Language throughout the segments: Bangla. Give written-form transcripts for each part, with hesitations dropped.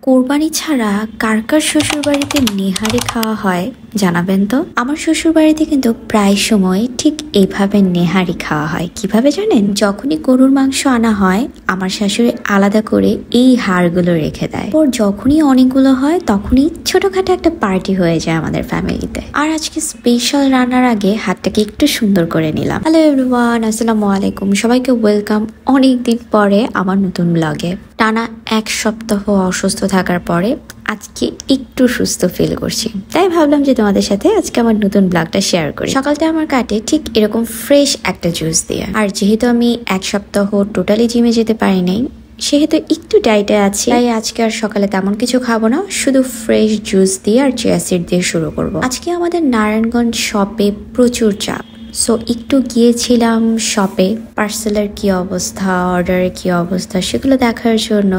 কোরবানি ছাড়া কার কার শ্বশুর বাড়িতে নেহারি খাওয়া হয় জানাবেন তো। আমার শ্বশুর বাড়িতে কিন্তু প্রায় সময় ঠিক এইভাবে নেহারি খাওয়া হয়। কিভাবে জানেন? যখনই গরুর মাংস আনা হয় আমার শাশুড়ি আলাদা করে এই হাড়গুলো রেখে দেয়। ওর যখনই অনেকগুলো হয় তখনই ছোটখাটো একটা পার্টি হয়ে যায় আমাদের ফ্যামিলিতে। আর আজকে স্পেশাল রান্নার আগে হাতটাকে একটু সুন্দর করে নিলাম। হ্যালো এভরিওয়ান, আসসালামু আলাইকুম, সবাইকে ওয়েলকাম অনেকদিন পরে আমার নতুন ব্লগে। টানা এক সপ্তাহ অসুস্থ থাকার পরে আজকে একটু সুস্থ ফিল করছি, তাই ভাবলাম যে তোমাদের সাথে আজকে আমার নতুন ব্লগটা শেয়ার করি। সকালটা আমার কাটে ঠিক এরকম ফ্রেশ একটা জুস দিয়ে। আর যেহেতু আমি এক সপ্তাহ টোটালি জিমে যেতে পারি নাই, সেহেতু একটু ডায়েটে আছি, তাই আজকে আর সকালে তেমন কিছু খাবো না, শুধু ফ্রেশ জুস দিয়ে আর চিয়া সিড দিয়ে শুরু করব। আজকে আমাদের নারায়ণগঞ্জ শপে প্রচুর চাপ, সো একটু গিয়েছিলাম শপে, পার্সেলের কি অবস্থা, অর্ডারের কি অবস্থা সেগুলো দেখার জন্য।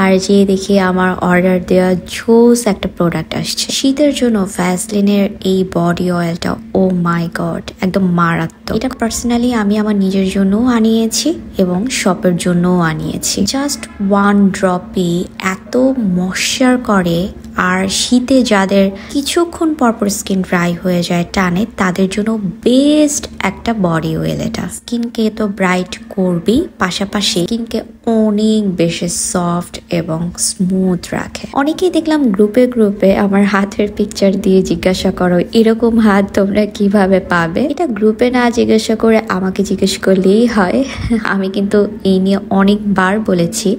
আর যে দেখি আমার অর্ডার দেওয়া জোস একটা প্রোডাক্ট আসছে শীতের জন্য, ভ্যাসলিনের এই বডি অয়েলটা। ও মাই গড, একদম মারাত্মক। এটা পার্সোনালি আমি আমার নিজের জন্যও আনিয়েছি এবং শপের জন্যও আনিয়েছি। জাস্ট ওয়ান ড্রপে এত ময়শ্চার করে, আর শীতে যাদের কিছুক্ষণ পরপর স্কিন ড্রাই হয়ে যায় টানে, তাদের জন্য বেস্ট একটা বডি অয়েল এটা। স্কিনকে তো ব্রাইট করবি, পাশাপাশি স্কিনকে অনেক বেশি সফট এবং স্মুথ রাখে। অনেকেই দেখলাম গ্রুপে গ্রুপে আমার হাতের পিকচার দিয়ে জিজ্ঞাসা করো এরকম হাত তোমরা কিভাবে পাবে। এটা গ্রুপে না জিজ্ঞাসা করে আমাকে জিজ্ঞেস করলেই হয়। আমি কিন্তু এই নিয়ে অনেকবার বলেছি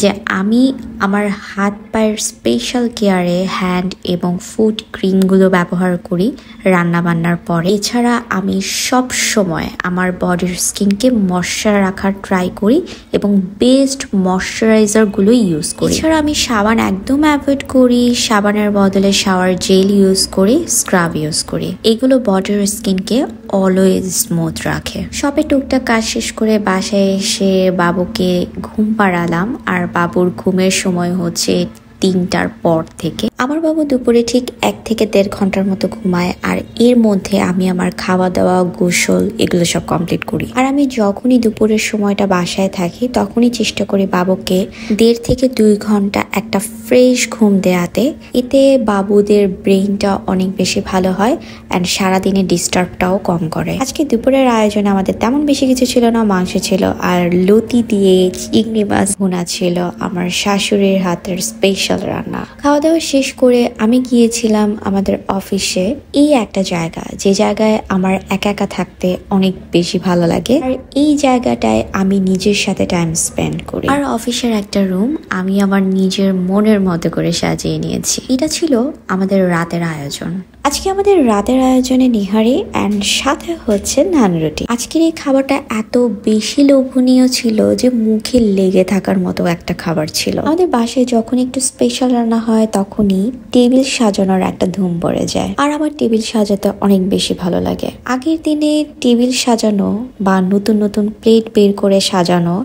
যে আমি আমার হাত পায়ের স্পেশাল কেয়ারে হ্যান্ড এবং ফুড ক্রিমগুলো ব্যবহার করি রান্না বান্নার পরে। এছাড়া আমি সব সময় আমার বডির স্কিনকে ময়শ্চার রাখার ট্রাই করি এবং বেস্ট ময়শ্চারাইজারগুলো ইউজ করি। এছাড়া আমি সাবান একদম অ্যাভয়েড করি, সাবানের বদলে শাওয়ার জেল ইউজ করি, স্ক্রাব ইউজ করি। এগুলো বডির স্কিনকে অলওয়েজ স্মুথ রাখে। শপে টুকটাক কাজ শেষ করে বাসায় এসে বাবুকে ঘুম পাড়ালাম, আর বাবুর ঘুমের সময় হচ্ছে 3টার পর থেকে। আমার বাবু দুপুরে ঠিক 1 থেকে 1.5 ঘন্টার মতো ঘুমায়, আর এর মধ্যে আমি আমার খাওয়া দাওয়া, গোসল এগুলো সব কমপ্লিট করি। আর আমি যখনই দুপুরের সময়টা বাসায় থাকি তখনই চেষ্টা করি বাবুকে 1.5 থেকে 2 ঘন্টা একটা ফ্রেশ ঘুম দেওয়াতে। এতে বাবুদের ব্রেইনটা অনেক বেশি ভালো হয় অ্যান্ড সারাদিনে ডিস্টার্বটাও কম করে। আজকে দুপুরের আয়োজনে আমাদের তেমন বেশি কিছু ছিল না, মাংস ছিল আর লতি দিয়ে চিংড়ি মাছ ভুনা ছিল, আমার শাশুড়ির হাতের স্পেশাল রান্না। খাওয়া দাওয়া শেষ করে আমি গিয়েছিলাম আমাদের অফিসে। এই একটা জায়গা যে জায়গায় আমার একা একা থাকতে অনেক বেশি ভালো লাগে, আর এই জায়গাটায় আমি নিজের সাথে টাইম স্পেন্ড করি। আর অফিসের একটা রুম আমি আমার নিজের মনের মতো করে সাজিয়ে নিয়েছি। এটা ছিল আমাদের রাতের আয়োজন। আজকে আমাদের রাতের আয়োজনে নিহারি অ্যান্ড সাথে হচ্ছে নান রুটি। আজকের এই খাবারটা এত বেশি লোভনীয় ছিল যে মুখে লেগে থাকার মতো একটা খাবার ছিল। আমাদের বাসায় যখন একটু স্পেশাল রান্না হয় তখনই টেবিল সাজানোর একটা ধুম পড়ে যায়, আর আমার টেবিল সাজাতে অনেক বেশি ভালো লাগে। আগের দিনে টেবিল সাজানো বা নতুন নতুন প্লেট বের করে সাজানো,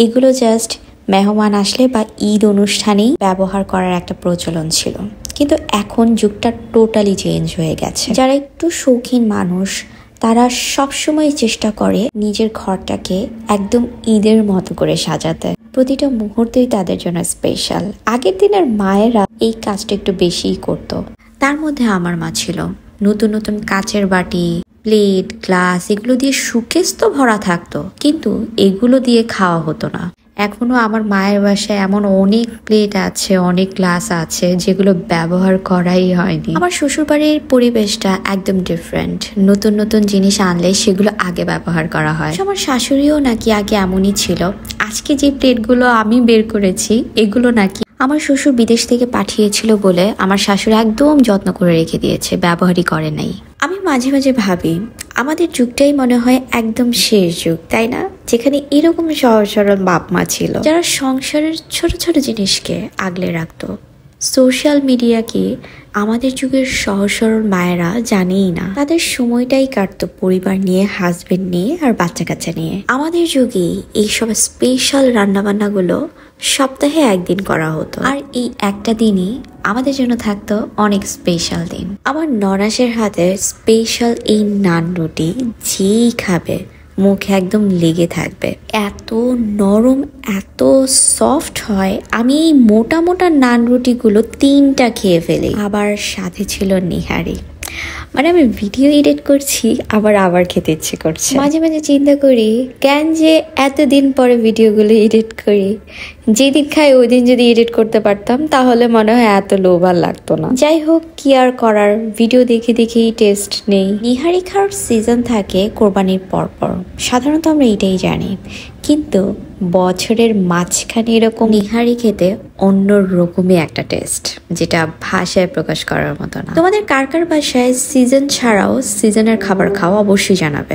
এগুলো জাস্ট মেহমান আসলে বা ঈদ অনুষ্ঠানেই ব্যবহার করার একটা প্রচলন ছিল, কিন্তু এখন যুগটা টোটালি চেঞ্জ হয়ে গেছে। যারা একটু শৌখিন মানুষ তারা সবসময় চেষ্টা করে নিজের ঘরটাকে একদম ঈদের মতো করে সাজাতে। প্রতিটা মুহূর্তেই তাদের জন্য স্পেশাল। আগের দিনের মায়েরা এই কাজটা একটু বেশিই করত। তার মধ্যে আমার মা ছিল। নতুন নতুন কাচের বাটি, প্লেট, গ্লাস এগুলো দিয়ে শোকেস তো ভরা থাকতো, কিন্তু এগুলো দিয়ে খাওয়া হতো না। এখনো আমার মায়ের বাসায় এমন অনেক প্লেট আছে, অনেক গ্লাস আছে যেগুলো ব্যবহার করাই হয়নি। আমার শ্বশুরবাড়ির পরিবেশটা একদম ডিফারেন্ট। নতুন নতুন জিনিস আনলে সেগুলো আগে ব্যবহার করা হয়। আমার শাশুড়িও নাকি আগে এমনই ছিল। আজকে যে প্লেটগুলো আমি বের করেছি এগুলো নাকি আমার শ্বশুর বিদেশ থেকে পাঠিয়েছিল বলে আমার শাশুড়ি একদম যত্ন করে রেখে দিয়েছে, ব্যবহারই করে নাই। আমি মাঝে মাঝে ভাবি আমাদের যুগটাই মনে হয় একদম শেষ যুগ, তাই না? যেখানে এরকম সহজ সরল বাপ মা ছিল যারা সংসারের ছোট ছোট জিনিসকে আগলে রাখতো। সোশ্যাল মিডিয়াকে আমাদের যুগের সহজ সরল মায়েরা জানেই না। তাদের সময়টাই কাটতো পরিবার নিয়ে, হাজবেন্ড নিয়ে আর বাচ্চা কাচ্চা নিয়ে। আমাদের যুগে এইসব স্পেশাল রান্নাবান্নাগুলো সপ্তাহে একদিন করা হতো, আর এই একটা দিনই আমাদের জন্য থাকতো অনেক স্পেশাল দিন। আমার ননাসের হাতে স্পেশাল এই নান রুটি যেই খাবে মুখে একদম লেগে থাকবে। এত নরম, এত সফট হয়। আমি এই মোটা মোটা নান রুটিগুলো 3টা খেয়ে ফেলি। আবার সাথে ছিল নিহারি। মানে আমি ভিডিও এডিট করছি, আবার খেতে ইচ্ছে করছে। মাঝে মাঝে চিন্তা করি কেন যে এতদিন পরে ভিডিওগুলো এডিট করি। যেদিন খাই ওই দিন যদি এডিট করতে পারতাম তাহলে মনে হয় এত লোভ আর লাগতো না। যাই হোক, কি আর করার, ভিডিও দেখে দেখেই টেস্ট নেই। নিহারি খাওয়ার সিজন থাকে কোরবানির পরপর, সাধারণত আমরা এটাই জানি। কিন্তু বছরের মাঝখানে এরকম নিহারি খেতে অন্য রকমই একটা টেস্ট, যেটা ভাষায় প্রকাশ করার মতো না। তোমাদের কার কার বাসায় সিজন ছাড়াও সিজনের খাবার খাওয়া অবশ্যই জানাবে।